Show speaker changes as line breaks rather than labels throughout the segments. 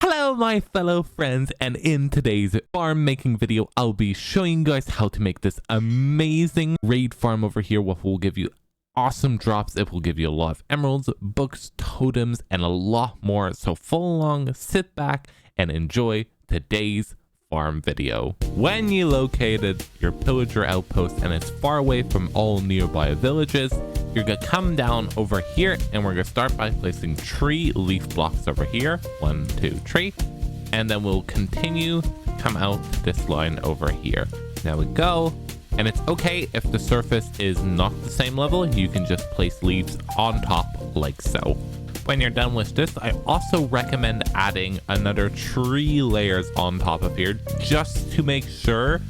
Hello my fellow friends, and in today's farm making video I'll be showing you guys how to make this amazing raid farm over here, which will give you awesome drops. It will give you a lot of emeralds, books, totems, and a lot more. So follow along, sit back, and enjoy today's farm video. When you located your pillager outpost and it's far away from all nearby villages, you're gonna come down over here and we're gonna start by placing 3 leaf blocks over here. 1, 2, 3. And then we'll continue to come out this line over here. There we go. And it's okay if the surface is not the same level, you can just place leaves on top like so. When you're done with this, I also recommend adding another 3 layers on top of here just to make sure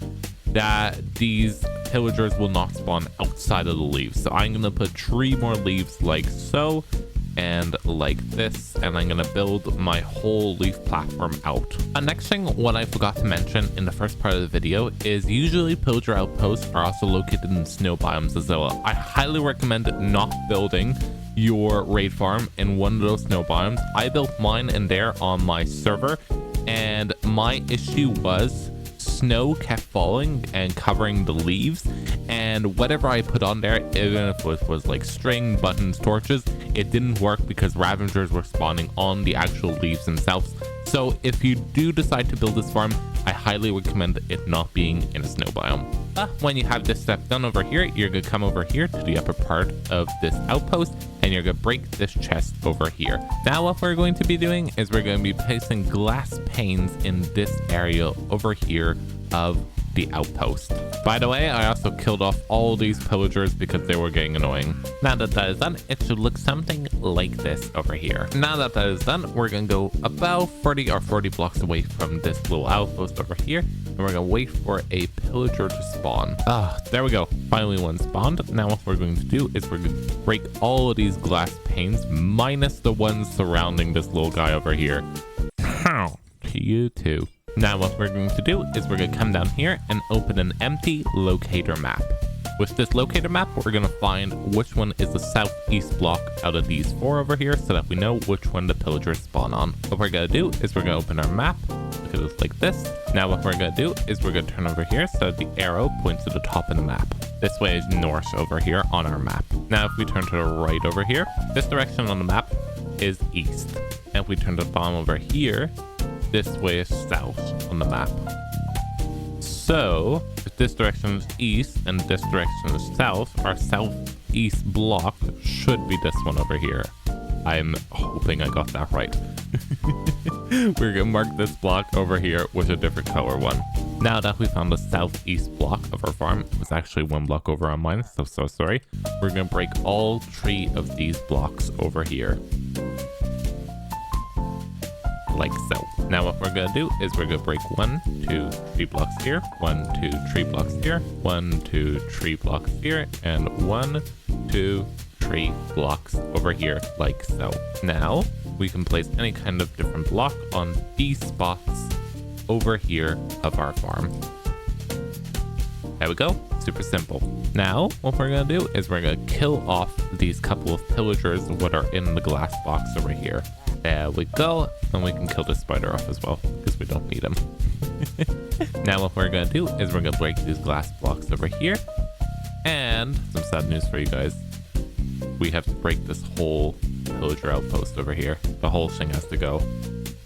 that these pillagers will not spawn outside of the leaves. So I'm going to put 3 more leaves like so and like this, and I'm going to build my whole leaf platform out. Next thing, what I forgot to mention in the first part of the video is usually pillager outposts are also located in snow biomes as well. I highly recommend not building your raid farm in one of those snow biomes. I built mine in there on my server, and my issue was snow kept falling and covering the leaves, and whatever I put on there, even if it was like string, buttons, torches, it didn't work because ravagers were spawning on the actual leaves themselves. So if you do decide to build this farm, I highly recommend it not being in a snow biome. When you have this step done over here, you're gonna come over here to the upper part of this outpost and you're gonna break this chest over here. Now what we're going to be doing is we're going to be placing glass panes in this area over here of the outpost. By the way, I also killed off all these pillagers because they were getting annoying. Now that that is done, it should look something like this over here. Now that that is done, we're gonna go about 30 or 40 blocks away from this little outpost over here, and we're gonna wait for a pillager to spawn. There we go. Finally one spawned. Now what we're going to do is we're going to break all of these glass panes minus the ones surrounding this little guy over here. How? To you too. Now what we're going to do is we're going to come down here and open an empty locator map. With this locator map, we're going to find which one is the southeast block out of these 4 over here so that we know which one the pillagers spawn on. What we're going to do is we're going to open our map. Look at it like this. Now what we're going to do is we're going to turn over here so that the arrow points to the top of the map. This way is north over here on our map. Now if we turn to the right over here, this direction on the map is east. And if we turn to the bottom over here, this way is south on the map. So if this direction is east and this direction is south, our southeast block should be this one over here. I'm hoping I got that right. We're gonna mark this block over here with a different color one. Now that we found the southeast block of our farm, it was actually 1 block over on mine, so sorry. We're gonna break all 3 of these blocks over here. Like so. Now what we're gonna do is we're gonna break 1, 2, 3 blocks here, 1, 2, 3 blocks here, 1, 2, 3 blocks here, and 1, 2, 3 blocks over here, like so. Now we can place any kind of different block on these spots over here of our farm. There we go. Super simple. Now what we're gonna do is we're gonna kill off these couple of pillagers that are in the glass box over here. There we go. And we can kill this spider off as well because we don't need him. Now what we're gonna do is we're gonna break these glass blocks over here. And some sad news for you guys. We have to break this whole pillager outpost over here. The whole thing has to go.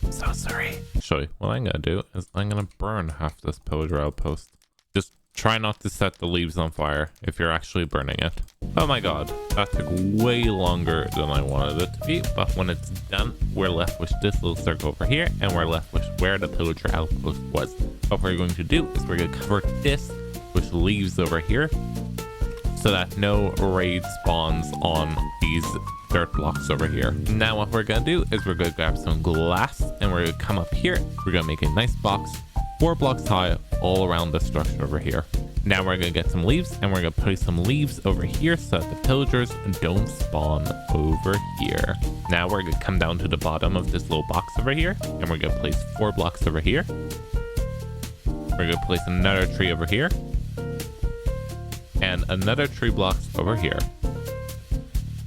So sorry. Actually, what I'm gonna do is I'm gonna burn half this pillager outpost. Just try not to set the leaves on fire if you're actually burning it. Oh my god, that took way longer than I wanted it to be, but when it's done, we're left with this little circle over here, and we're left with where the pillager outpost was. What we're going to do is we're going to cover this with leaves over here, so that no raid spawns on these dirt blocks over here. Now what we're going to do is we're going to grab some glass, and we're going to come up here, we're going to make a nice box, 4 blocks high, all around the structure over here. Now we're going to get some leaves, and we're going to place some leaves over here so that the pillagers don't spawn over here. Now we're going to come down to the bottom of this little box over here, and we're going to place 4 blocks over here. We're going to place another 3 over here, and another 3 blocks over here.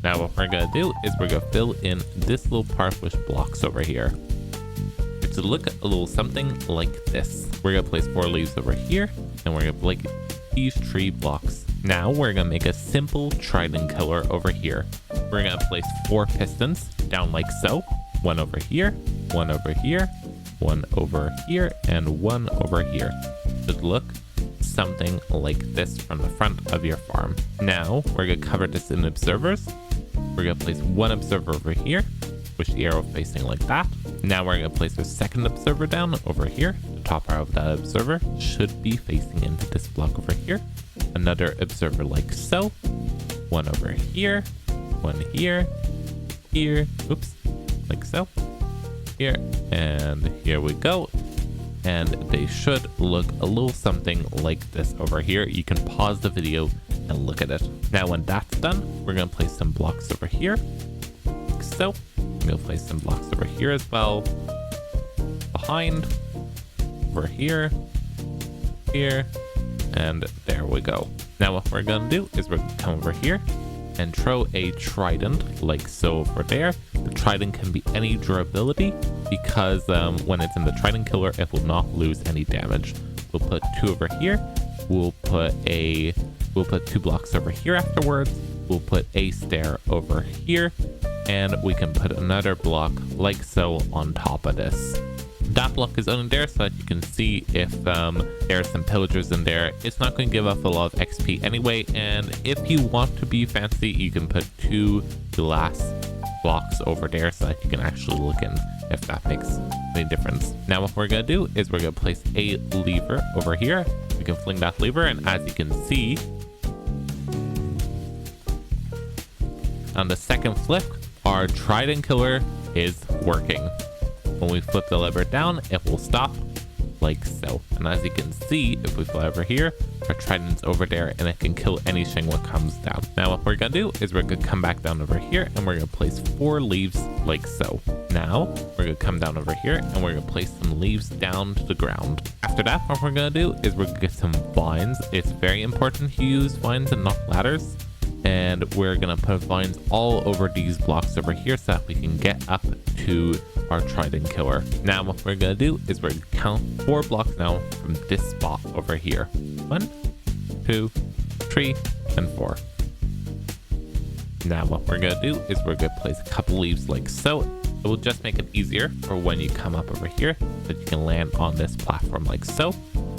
Now what we're going to do is we're going to fill in this little part with blocks over here. to look a little something like this. We're gonna place 4 leaves over here, and we're gonna break these 3 blocks. Now we're gonna make a simple trident killer over here. We're gonna place 4 pistons down like so. 1 over here, 1 over here, 1 over here, and 1 over here. Should look something like this from the front of your farm. Now we're gonna cover this in observers. We're gonna place 1 observer over here, with the arrow facing like that. Now we're gonna place our second observer down over here. The top arrow of that observer should be facing into this block over here. Another observer like so. 1 over here, 1 here, here, oops, like so, here, and here we go. And they should look a little something like this over here. You can pause the video and look at it. Now when that's done, we're gonna place some blocks over here, like so. We're gonna place some blocks over here as well, behind, over here, here, and there we go. Now what we're gonna do is we're gonna come over here and throw a trident like so over there. The trident can be any durability because when it's in the trident killer, it will not lose any damage. We'll put 2 over here. We'll put 2 blocks over here afterwards. We'll put a stair over here, and we can put another block like so on top of this. That block is only there so that you can see if there are some pillagers in there. It's not going to give up a lot of XP anyway, and if you want to be fancy, you can put 2 glass blocks over there so that you can actually look in, if that makes any difference. Now what we're going to do is we're going to place a lever over here. We can fling that lever, and as you can see, on the second flip, our trident killer is working. When we flip the lever down, it will stop like so. And as you can see, if we fly over here, our trident's over there and it can kill anything that comes down. Now what we're gonna do is we're gonna come back down over here and we're gonna place 4 leaves like so. Now we're gonna come down over here and we're gonna place some leaves down to the ground. After that, what we're gonna do is we're gonna get some vines. It's very important to use vines and not ladders. And we're gonna put vines all over these blocks over here so that we can get up to our trident killer. Now what we're gonna do is we're gonna count 4 blocks now from this spot over here. 1, 2, 3, and 4. Now what we're gonna do is we're gonna place a couple leaves like so. It will just make it easier for when you come up over here that you can land on this platform like so.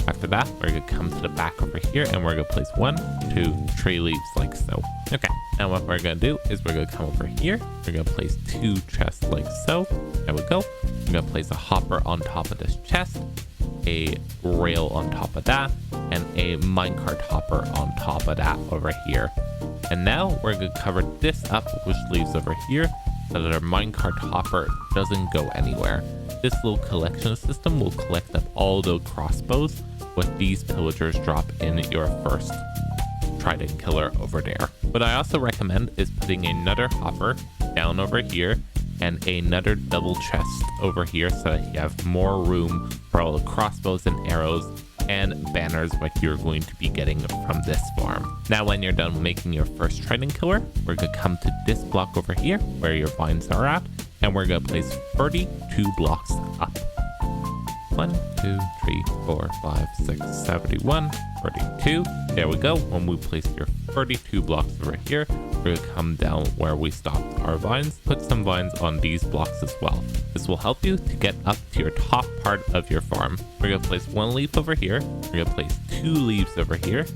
After that, we're gonna come to the back over here and we're gonna place 1, 2, 3 leaves like so. Okay, now what we're gonna do is we're gonna come over here. We're gonna place 2 chests like so. There we go. We're gonna place a hopper on top of this chest, a rail on top of that, and a minecart hopper on top of that over here. And now we're gonna cover this up with leaves over here so that our minecart hopper doesn't go anywhere. This little collection system will collect up all the crossbows what these pillagers drop in your first trident killer over there. What I also recommend is putting another hopper down over here and another double chest over here so that you have more room for all the crossbows and arrows and banners what you're going to be getting from this farm. Now when you're done making your first trident killer, we're going to come to this block over here where your vines are at, and we're going to place 32 blocks up. 1, 2, 3, 4, 5, 6, 71, 32. There we go. When we place your 32 blocks over here, we're going to come down where we stopped our vines, put some vines on these blocks as well. This will help you to get up to your top part of your farm. We're going to place 1 leaf over here. We're going to place 2 leaves over here.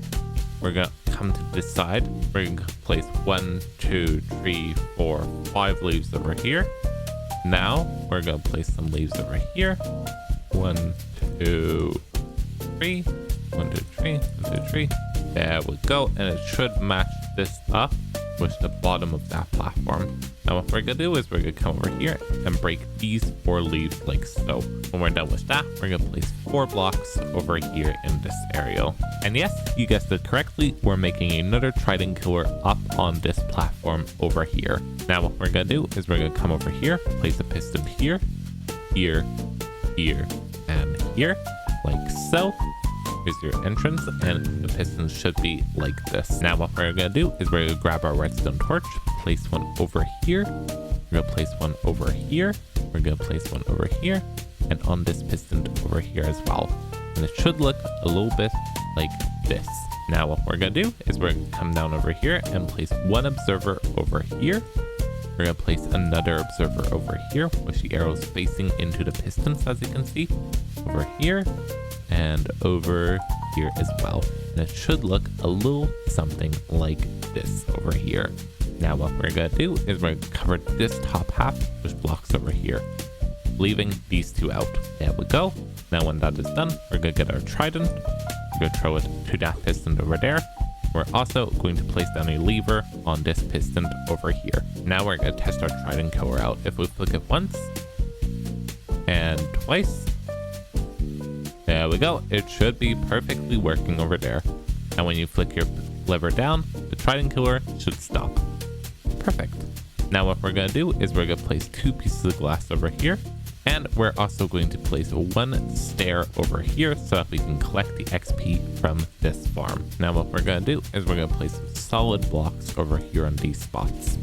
We're going to come to this side. We're going to place 1, 2, 3, 4, 5 leaves over here. Now we're going to place some leaves over here. 1, 2, 3. 1, 2, 3. 1, 2, 3. There we go. And it should match this up with the bottom of that platform. Now what we're going to do is we're going to come over here and break these 4 leaves like so. When we're done with that, we're going to place 4 blocks over here in this area. And yes, you guessed it correctly, we're making another trident killer up on this platform over here. Now what we're going to do is we're going to come over here, place a piston here, here, here, and here, like so. Here's your entrance, and the pistons should be like this. Now what we're gonna do is we're gonna grab our redstone torch, place one over here. We're gonna place one over here. We're gonna place one over here, and on this piston over here as well. And it should look a little bit like this. Now what we're going to do is we're going to come down over here and place one observer over here. We're going to place another observer over here with the arrows facing into the pistons, as you can see, over here and over here as well. And it should look a little something like this over here. Now what we're going to do is we're going to cover this top half with blocks over here, leaving these two out. There we go. Now when that is done, we're going to get our trident. We're going to throw it to that piston over there. We're also going to place down a lever on this piston over here. Now we're going to test our trident killer out. If we flick it once and twice, there we go. It should be perfectly working over there. And when you flick your lever down, the trident killer should stop. Perfect. Now what we're going to do is we're going to place two pieces of glass over here. And we're also going to place one stair over here so that we can collect the XP from this farm. Now what we're going to do is we're going to place some solid blocks over here on these spots.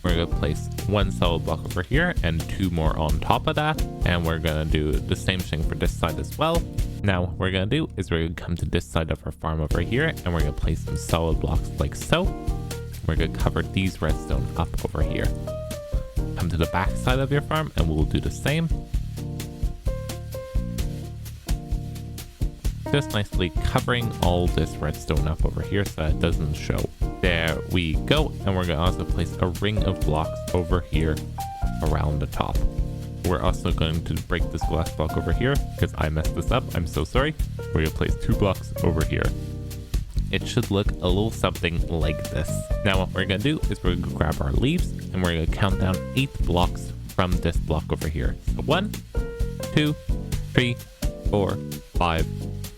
We're going to place one solid block over here and two more on top of that. And we're going to do the same thing for this side as well. Now what we're going to do is we're going to come to this side of our farm over here and we're going to place some solid blocks like so. We're going to cover these redstone up over here. Come to the back side of your farm and we'll do the same. Just nicely covering all this redstone up over here so that it doesn't show. There we go. And we're going to also place a ring of blocks over here around the top. We're also going to break this glass block over here because I messed this up. I'm so sorry. We're going to place two blocks over here. It should look a little something like this. Now what we're going to do is we're going to grab our leaves and we're going to count down 8 blocks from this block over here. So 1, 2, 3, 4, 5,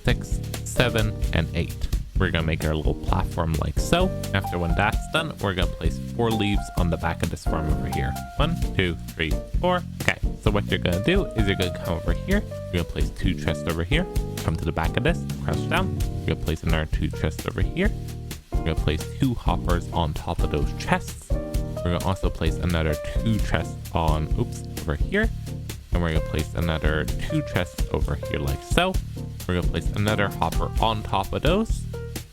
6, 7, and 8. We're going to make our little platform like so. After when that's done, we're going to place 4 leaves on the back of this farm over here. 1, 2, 3, 4. Okay, so what you're going to do is you're going to come over here. You're going to place 2 chests over here. Come to the back of this, crouch down. You're going to place another 2 chests over here. We're going to place 2 hoppers on top of those chests. We're going to also place another 2 chests on, over here. And we're going to place another 2 chests over here like so. We're going to place another hopper on top of those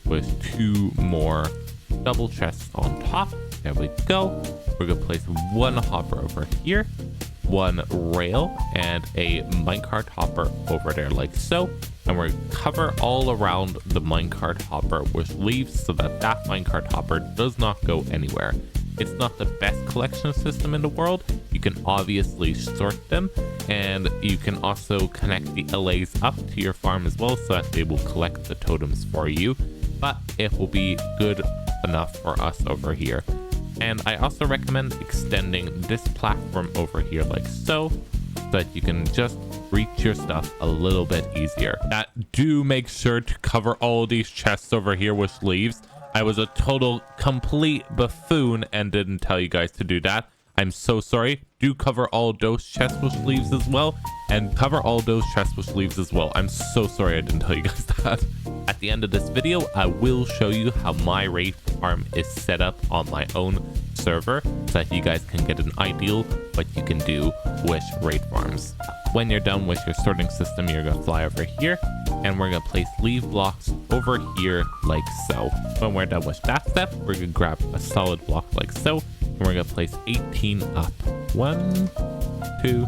with 2 more double chests on top. There we go. We're going to place 1 hopper over here, 1 rail, and a minecart hopper over there like so. And we're going to cover all around the minecart hopper with leaves so that that minecart hopper does not go anywhere. It's not the best collection system in the world. You can obviously sort them, and you can also connect the LAs up to your farm as well so that they will collect the totems for you. But it will be good enough for us over here. And I also recommend extending this platform over here like so that you can just reach your stuff a little bit easier. Do make sure to cover all these chests over here with leaves. I was a total complete buffoon and didn't tell you guys to do that. I'm so sorry. Do cover all those chests with leaves as well, and cover all those chests with leaves as well. I'm so sorry I didn't tell you guys that. At the end of this video, I will show you how my raid farm is set up on my own server so that you guys can get an idea what you can do with raid farms. When you're done with your sorting system, you're going to fly over here and we're going to place leaf blocks over here like so. When we're done with that step, we're going to grab a solid block like so, and we're going to place 18 up. 1, 2,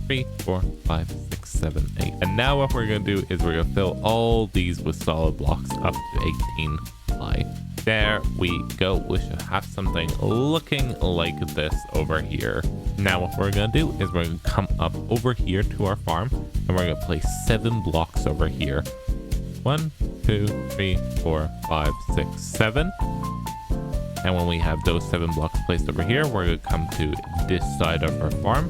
3, 4, 5, 6, 7, 8. And now what we're going to do is we're going to fill all these with solid blocks up to 18 high. There we go. We should have something looking like this over here. Now what we're going to do is we're going to come up over here to our farm and we're going to place 7 blocks over here. 1, 2, 3, 4, 5, 6, 7. And when we have those 7 blocks placed over here, we're going to come to this side of our farm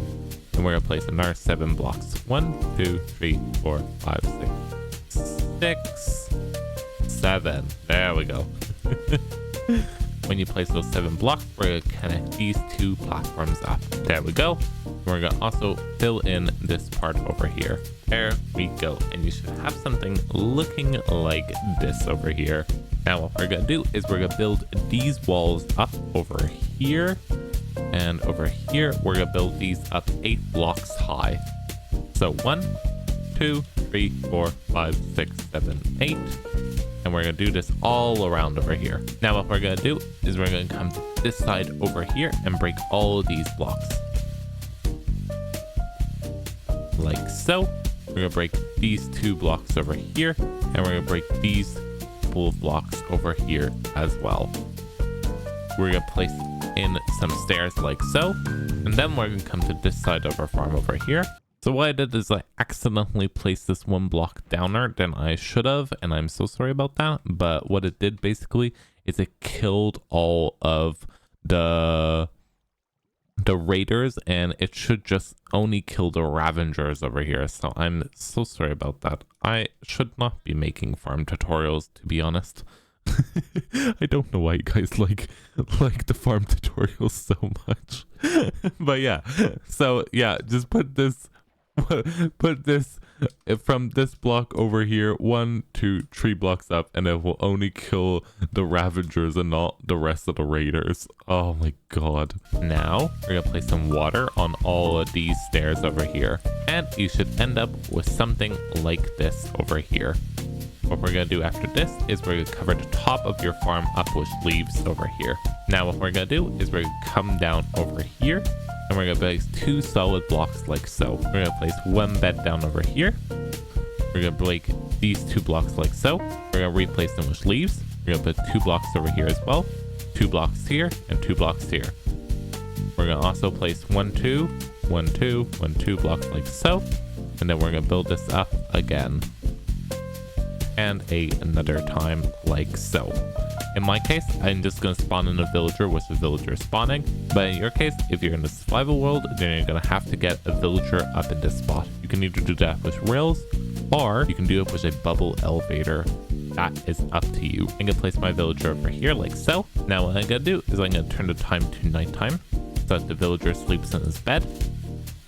and we're going to place another 7 blocks. 1, 2, 3, 4, 5, 6, 7. There we go. When you place those 7 blocks, we're going to connect these 2 platforms up. There we go. We're going to also fill in this part over here. There we go. And you should have something looking like this over here. Now what we're going to do is we're going to build these walls up over here. And over here, we're going to build these up 8 blocks high. So 1, 2, 3, 4, 5, 6, 7, 8. And we're going to do this all around over here. Now what we're going to do is we're going to come to this side over here and break all of these blocks. Like so. We're going to break these 2 blocks over here. And we're going to break these couple of blocks over here as well. We're going to place in some stairs like so. And then we're going to come to this side of our farm over here. So what I did is I accidentally placed this 1 block downer than I should have, and I'm so sorry about that. But what it did basically is it killed all of the raiders, and it should just only kill the ravengers over here. So I'm so sorry about that. I should not be making farm tutorials, to be honest. I don't know why you guys like the farm tutorials so much. But yeah, so yeah, just put this from this block over here 1, 2, 3 blocks up, and it will only kill the ravagers and not the rest of the raiders. Oh my god. Now we're gonna place some water on all of these stairs over here, and you should end up with something like this over here. What we're going to do after this is we're going to cover the top of your farm up with leaves over here. Now what we're going to do is we're going to come down over here, and we're going to place 2 solid blocks like so. We're going to place 1 bed down over here. We're going to break these 2 blocks like so. We're going to replace them with leaves. We're going to put 2 blocks over here as well. 2 blocks here and 2 blocks here. We're going to also place 1, 2, 1, 2, 1, 2 blocks like so. And then we're going to build this up again. And another time like so. In my case, I'm just going to spawn in a villager with a villager spawning. But in your case, if you're in the survival world, then you're going to have to get a villager up in this spot. You can either do that with rails, or you can do it with a bubble elevator. That is up to you. I'm going to place my villager over here like so. Now what I'm going to do is I'm going to turn the time to nighttime so that the villager sleeps in his bed.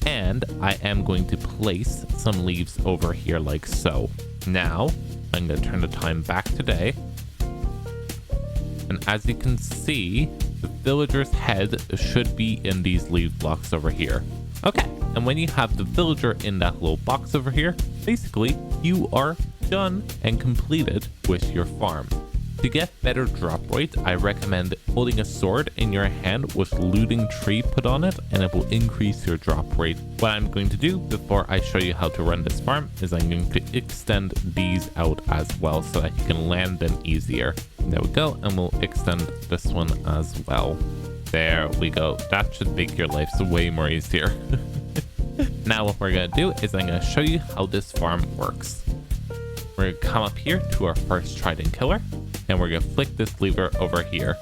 And I am going to place some leaves over here like so. Now I'm going to turn the time back to day. And as you can see, the villager's head should be in these leaf blocks over here. Okay, and when you have the villager in that little box over here, basically you are done and completed with your farm. To get better drop rate, I recommend holding a sword in your hand with looting tree put on it, and it will increase your drop rate. What I'm going to do before I show you how to run this farm is I'm going to extend these out as well so that you can land them easier. There we go, and we'll extend this one as well. There we go. That should make your life way more easier. Now what we're going to do is I'm going to show you how this farm works. We're going to come up here to our first trident killer, and we're going to flick this lever over here.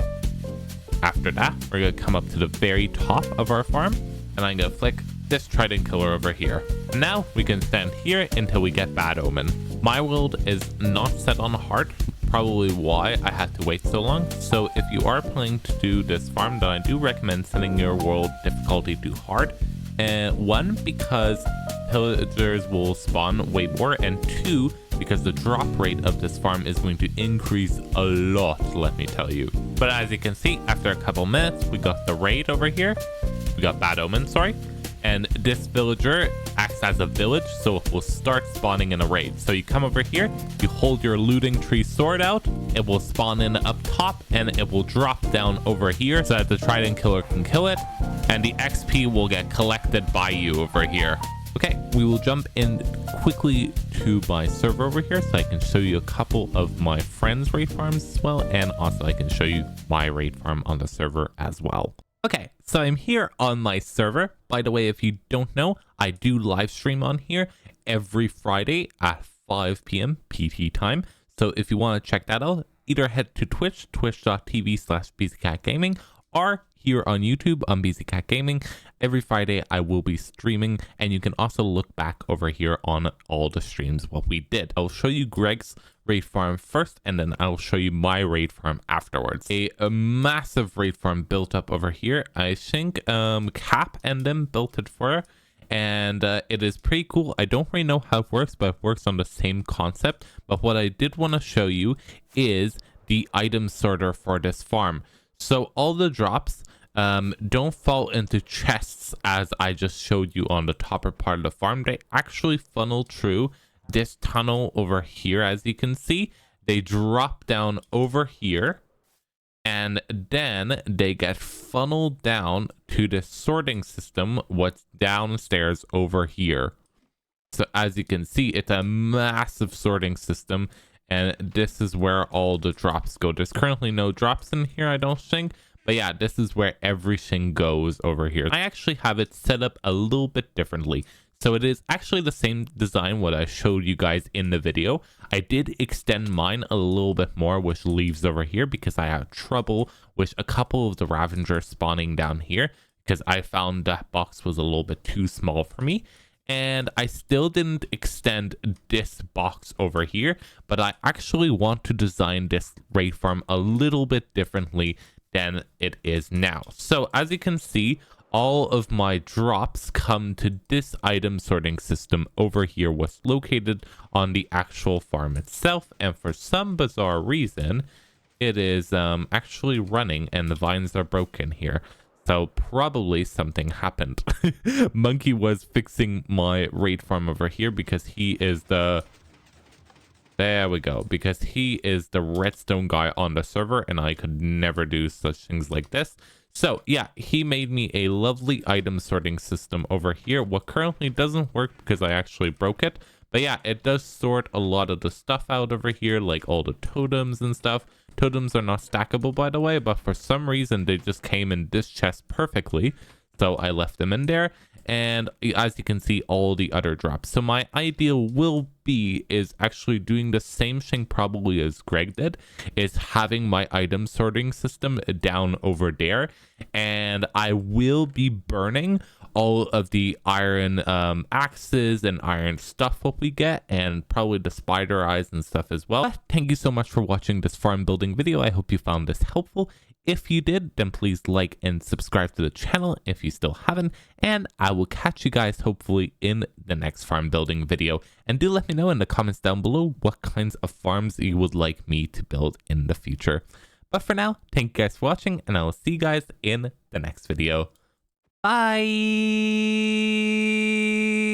After that, we're going to come up to the very top of our farm, and I'm going to flick this trident killer over here. Now we can stand here until we get Bad Omen. My world is not set on hard, probably why I had to wait so long. So if you are planning to do this farm, then I do recommend setting your world difficulty to hard. One, because pillagers will spawn way more, and 2, because the drop rate of this farm is going to increase a lot, let me tell you. But as you can see, after a couple minutes, we got the raid over here. We got Bad Omen, sorry. And this villager acts as a village, so it will start spawning in a raid. So you come over here, you hold your looting tree sword out, it will spawn in up top, and it will drop down over here so that the trident killer can kill it, and the XP will get collected by you over here. Okay, we will jump in quickly to my server over here so I can show you a couple of my friends' raid farms as well, and also I can show you my raid farm on the server as well. Okay, so I'm here on my server. By the way, if you don't know, I do live stream on here every Friday at 5 p.m. PT time. So if you want to check that out, either head to Twitch, twitch.tv/BZCatGaming, or here on YouTube on BZCat Gaming. Every Friday I will be streaming, and you can also look back over here on all the streams what we did. I'll show you Greg's raid farm first, and then I'll show you my raid farm afterwards. A massive raid farm built up over here. I think Cap and them built it for her, and it is pretty cool. I don't really know how it works, but it works on the same concept. But what I did want to show you is the item sorter for this farm. So all the drops don't fall into chests as I just showed you on the topper part of the farm. They actually funnel through this tunnel over here, as you can see. They drop down over here, and then they get funneled down to the sorting system, what's downstairs over here. So as you can see, it's a massive sorting system, and this is where all the drops go. There's currently no drops in here, I don't think. But yeah, this is where everything goes over here. I actually have it set up a little bit differently. So it is actually the same design what I showed you guys in the video. I did extend mine a little bit more with leaves over here because I had trouble with a couple of the Ravengers spawning down here because I found that box was a little bit too small for me. And I still didn't extend this box over here, but I actually want to design this raid farm a little bit differently than it is now. So as you can see, all of my drops come to this item sorting system over here, what's located on the actual farm itself. And for some bizarre reason, it is actually running and the vines are broken here. So probably something happened. Monkey was fixing my raid farm over here because he is the... There we go. Because he is the redstone guy on the server and I could never do such things like this. So yeah, he made me a lovely item sorting system over here. What currently doesn't work because I actually broke it. But yeah, it does sort a lot of the stuff out over here, like all the totems and stuff. Totems are not stackable, by the way, but for some reason they just came in this chest perfectly. So I left them in there. And as you can see, all the other drops. So my ideal will be is actually doing the same thing probably as Greg did, is having my item sorting system down over there. And I will be burning all of the iron axes and iron stuff what we get, and probably the spider eyes and stuff as well. Thank you so much for watching this farm building video. I hope you found this helpful. If you did, then please like and subscribe to the channel if you still haven't, and I will catch you guys hopefully in the next farm building video. And do let me know in the comments down below what kinds of farms you would like me to build in the future. But for now, thank you guys for watching, and I will see you guys in the next video. Bye!